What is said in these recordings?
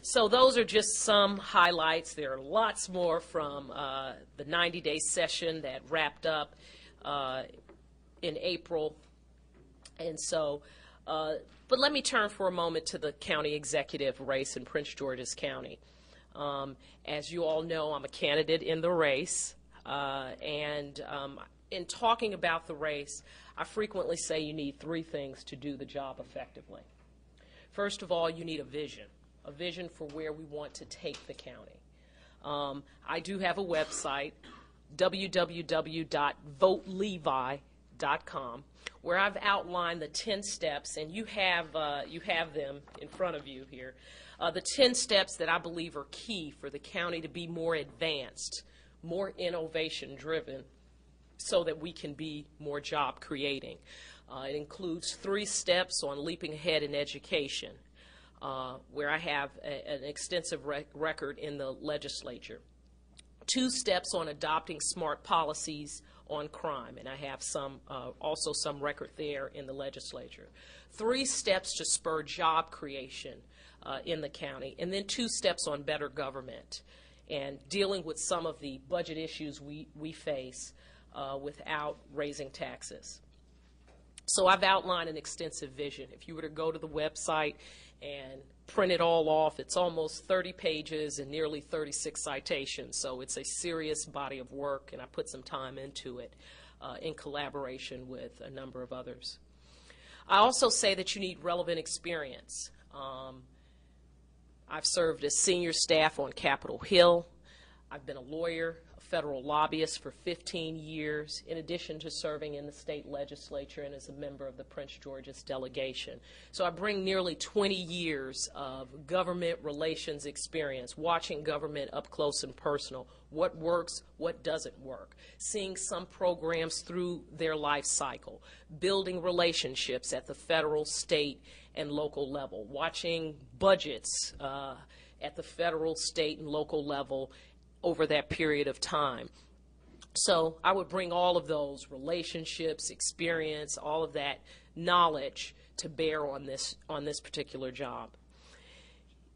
So those are just some highlights. There are lots more from the 90-day session that wrapped up in April. And so, but let me turn for a moment to the county executive race in Prince George's County. As you all know, I'm a candidate in the race, and in talking about the race, I frequently say you need three things to do the job effectively. First of all, you need a vision for where we want to take the county. I do have a website, www.votelevi.com, where I've outlined the 10 steps, and you have them in front of you here, the 10 steps that I believe are key for the county to be more advanced, more innovation-driven, so that we can be more job creating. It includes 3 steps on leaping ahead in education, where I have an extensive record in the legislature. 2 steps on adopting smart policies on crime, and I have also some record there in the legislature. 3 steps to spur job creation in the county, and then 2 steps on better government and dealing with some of the budget issues we face without raising taxes. So I've outlined an extensive vision. If you were to go to the website and print it all off, it's almost 30 pages and nearly 36 citations. So it's a serious body of work, and I put some time into it in collaboration with a number of others. I also say that you need relevant experience. I've served as senior staff on Capitol Hill. I've been a lawyer, a federal lobbyist for 15 years, in addition to serving in the state legislature and as a member of the Prince George's delegation. So I bring nearly 20 years of government relations experience, watching government up close and personal, what works, what doesn't work, seeing some programs through their life cycle, building relationships at the federal, state, and local level, watching budgets at the federal, state, and local level over that period of time. So I would bring all of those relationships, experience, all of that knowledge to bear on this particular job.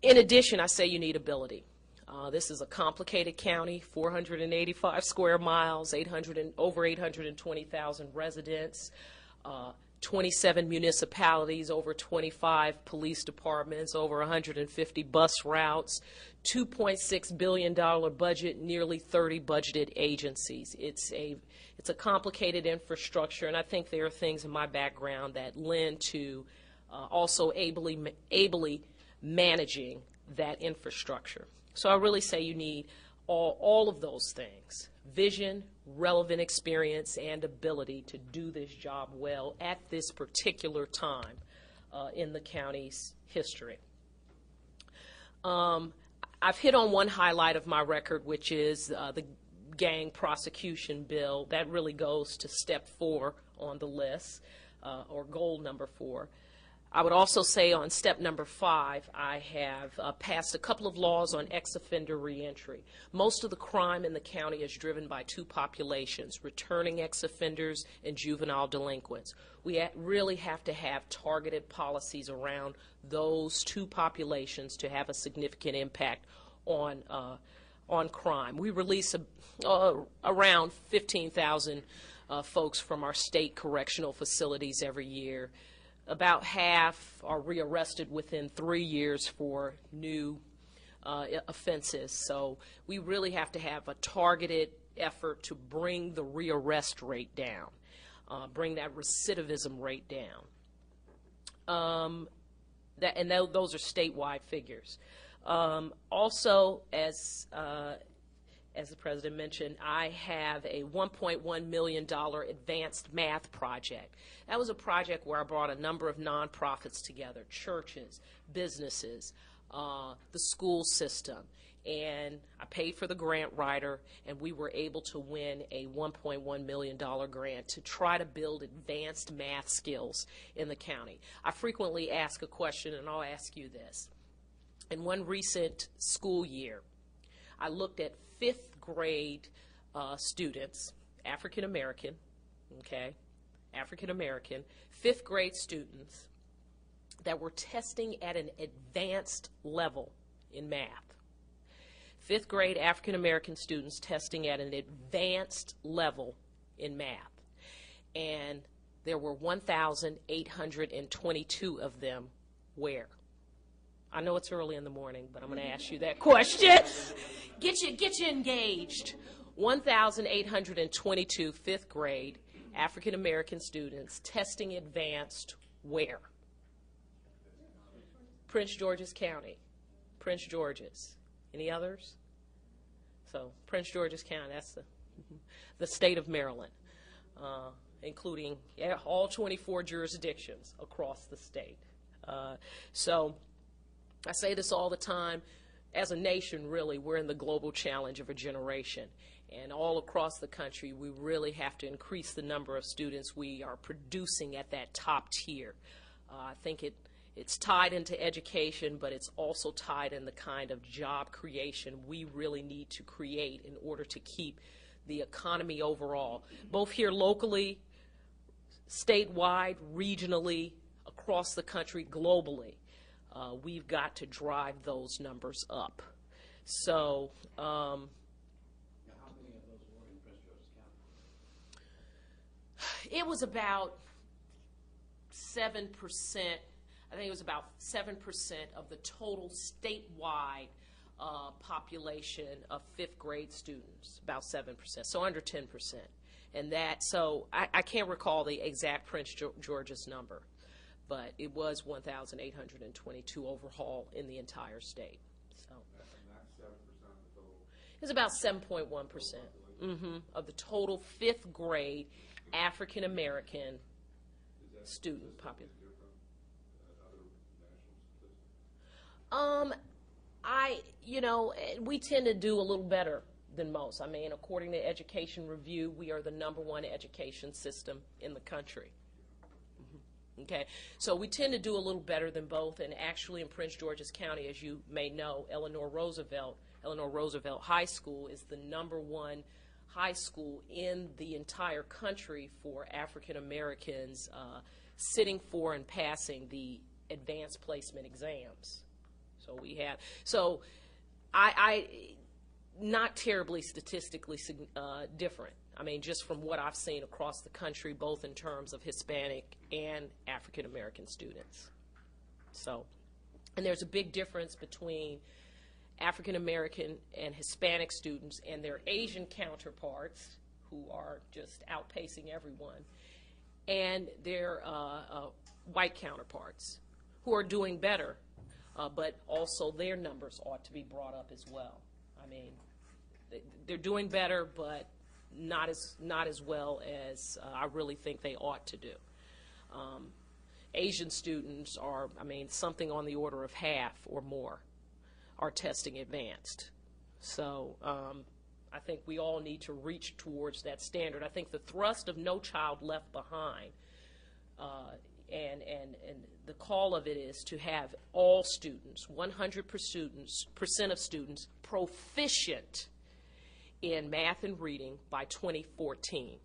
In addition, I say you need ability. This is a complicated county, 485 square miles, over 820,000 residents, 27 municipalities, over 25 police departments, over 150 bus routes, $2.6 billion budget, nearly 30 budgeted agencies. It's a complicated infrastructure, and I think there are things in my background that lend to also ably managing that infrastructure. So I really say you need all of those things: vision, relevant experience, and ability to do this job well at this particular time in the county's history. I've hit on one highlight of my record, which is the gang prosecution bill. That really goes to step 4 on the list, or goal number 4. I would also say on step number 5, I have passed a couple of laws on ex-offender reentry. Most of the crime in the county is driven by 2 populations: returning ex-offenders and juvenile delinquents. We really have to have targeted policies around those 2 populations to have a significant impact on crime. We release around 15,000 folks from our state correctional facilities every year. About half are rearrested within 3 years for new offenses. So we really have to have a targeted effort to bring the rearrest rate down, bring that recidivism rate down. Those are statewide figures. Also, as the President mentioned, I have a $1.1 million advanced math project. That was a project where I brought a number of nonprofits together: churches, businesses, the school system, and I paid for the grant writer, and we were able to win a $1.1 million grant to try to build advanced math skills in the county. I frequently ask a question, and I'll ask you this. In one recent school year, I looked at 5th grade students, African American, 5th grade students that were testing at an advanced level in math. Fifth grade African American students testing at an advanced level in math. And there were 1,822 of them where? I know it's early in the morning, but I'm going to ask you that question. Get you engaged. 1,822 fifth grade African American students testing advanced where? Prince George's County. Prince George's. Any others? So Prince George's County, that's the state of Maryland, including all 24 jurisdictions across the state. So I say this all the time. As a nation, really, we're in the global challenge of a generation. And all across the country, we really have to increase the number of students we are producing at that top tier. I think it's tied into education, but it's also tied in the kind of job creation we really need to create in order to keep the economy overall, both here locally, statewide, regionally, across the country, globally. We've got to drive those numbers up. So, how many of those were in Prince George's County? It was about 7%. I think it was about 7% of the total statewide population of fifth grade students, about 7%, so under 10%. And that, so I can't recall the exact Prince George's number, but it was 1,822 overall in the entire state. So That's 7% of the total. it's about 7.1% of the total fifth grade African American student population. We tend to do a little better than most. I mean, according to Education Review, we are the #1 education system in the country. Okay, so we tend to do a little better than both, and actually in Prince George's County, as you may know, Eleanor Roosevelt High School is the #1 high school in the entire country for African Americans sitting for and passing the advanced placement exams. So I not terribly statistically different. I mean, just from what I've seen across the country, both in terms of Hispanic and African American students. So, and there's a big difference between African American and Hispanic students and their Asian counterparts, who are just outpacing everyone, and their white counterparts, who are doing better. But also their numbers ought to be brought up as well. I mean, they're doing better, but not as well as I really think they ought to do. Asian students are, I mean, something on the order of half or more are testing advanced. So I think we all need to reach towards that standard. I think the thrust of No Child Left Behind and the call of it is to have all students, 100% of students, proficient in math and reading by 2014.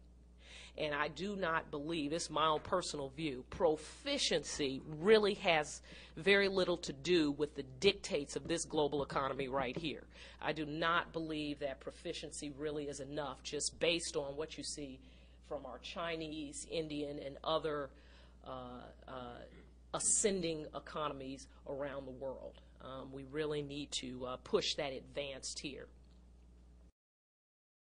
And I do not believe, this is my own personal view, proficiency really has very little to do with the dictates of this global economy right here. I do not believe that proficiency really is enough just based on what you see from our Chinese, Indian, and other ascending economies around the world. We really need to push that advanced here.